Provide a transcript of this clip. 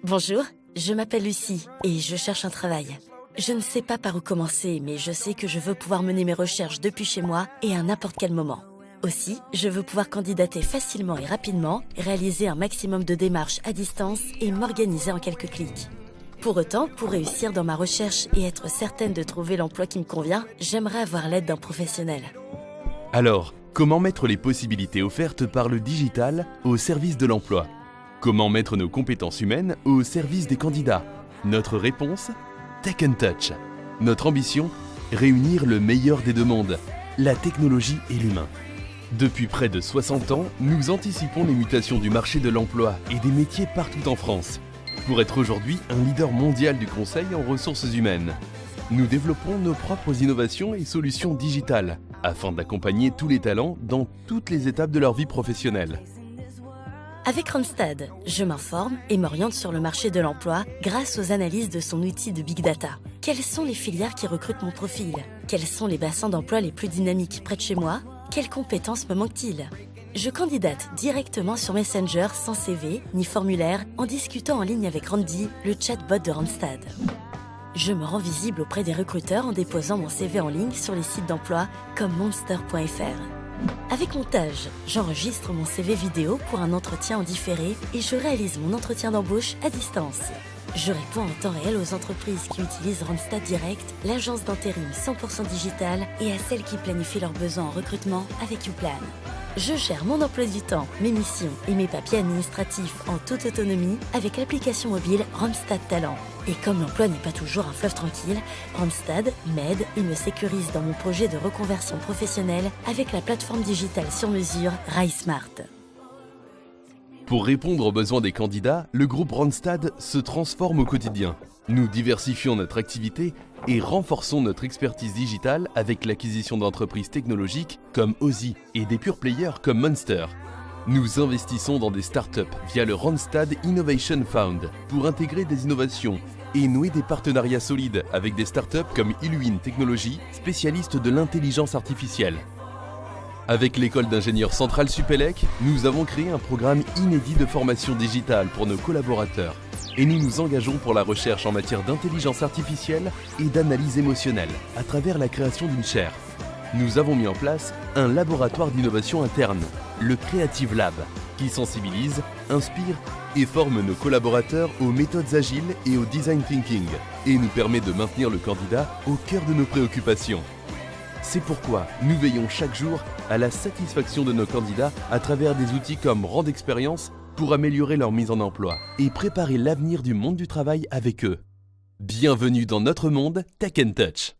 Bonjour, je m'appelle Lucie et je cherche un travail. Je ne sais pas par où commencer, mais je sais que je veux pouvoir mener mes recherches depuis chez moi et à n'importe quel moment. Aussi, je veux pouvoir candidater facilement et rapidement, réaliser un maximum de démarches à distance et m'organiser en quelques clics. Pour autant, pour réussir dans ma recherche et être certaine de trouver l'emploi qui me convient, j'aimerais avoir l'aide d'un professionnel. Alors, comment mettre les possibilités offertes par le digital au service de l'emploi? Comment mettre nos compétences humaines au service des candidats? Notre réponse? Tech & Touch. Notre ambition? Réunir le meilleur des deux mondes, la technologie et l'humain. Depuis près de 60 ans, nous anticipons les mutations du marché de l'emploi et des métiers partout en France, pour être aujourd'hui un leader mondial du conseil en ressources humaines. Nous développons nos propres innovations et solutions digitales, afin d'accompagner tous les talents dans toutes les étapes de leur vie professionnelle. Avec Randstad, je m'informe et m'oriente sur le marché de l'emploi grâce aux analyses de son outil de Big Data. Quelles sont les filières qui recrutent mon profil? Quels sont les bassins d'emploi les plus dynamiques près de chez moi? Quelles compétences me manquent-ils? Je candidate directement sur Messenger sans CV ni formulaire en discutant en ligne avec Randy, le chatbot de Randstad. Je me rends visible auprès des recruteurs en déposant mon CV en ligne sur les sites d'emploi comme monster.fr. Avec Montage, j'enregistre mon CV vidéo pour un entretien en différé et je réalise mon entretien d'embauche à distance. Je réponds en temps réel aux entreprises qui utilisent Randstad Direct, l'agence d'intérim 100% digitale, et à celles qui planifient leurs besoins en recrutement avec Youplan. Je gère mon emploi du temps, mes missions et mes papiers administratifs en toute autonomie avec l'application mobile Randstad Talent. Et comme l'emploi n'est pas toujours un fleuve tranquille, Randstad m'aide et me sécurise dans mon projet de reconversion professionnelle avec la plateforme digitale sur mesure RaiSmart. Pour répondre aux besoins des candidats, le groupe Randstad se transforme au quotidien. Nous diversifions notre activité et renforçons notre expertise digitale avec l'acquisition d'entreprises technologiques comme Ausy et des pure players comme Monster. Nous investissons dans des startups via le Randstad Innovation Fund pour intégrer des innovations et nouer des partenariats solides avec des startups comme Iluin Technologies, spécialistes de l'intelligence artificielle. Avec l'école d'ingénieurs Centrale Supélec, nous avons créé un programme inédit de formation digitale pour nos collaborateurs. Et nous nous engageons pour la recherche en matière d'intelligence artificielle et d'analyse émotionnelle à travers la création d'une chaire. Nous avons mis en place un laboratoire d'innovation interne, le Creative Lab, qui sensibilise, inspire et forme nos collaborateurs aux méthodes agiles et au design thinking et nous permet de maintenir le candidat au cœur de nos préoccupations. C'est pourquoi nous veillons chaque jour à la satisfaction de nos candidats à travers des outils comme Rand Expérience pour améliorer leur mise en emploi et préparer l'avenir du monde du travail avec eux. Bienvenue dans notre monde Tech & Touch.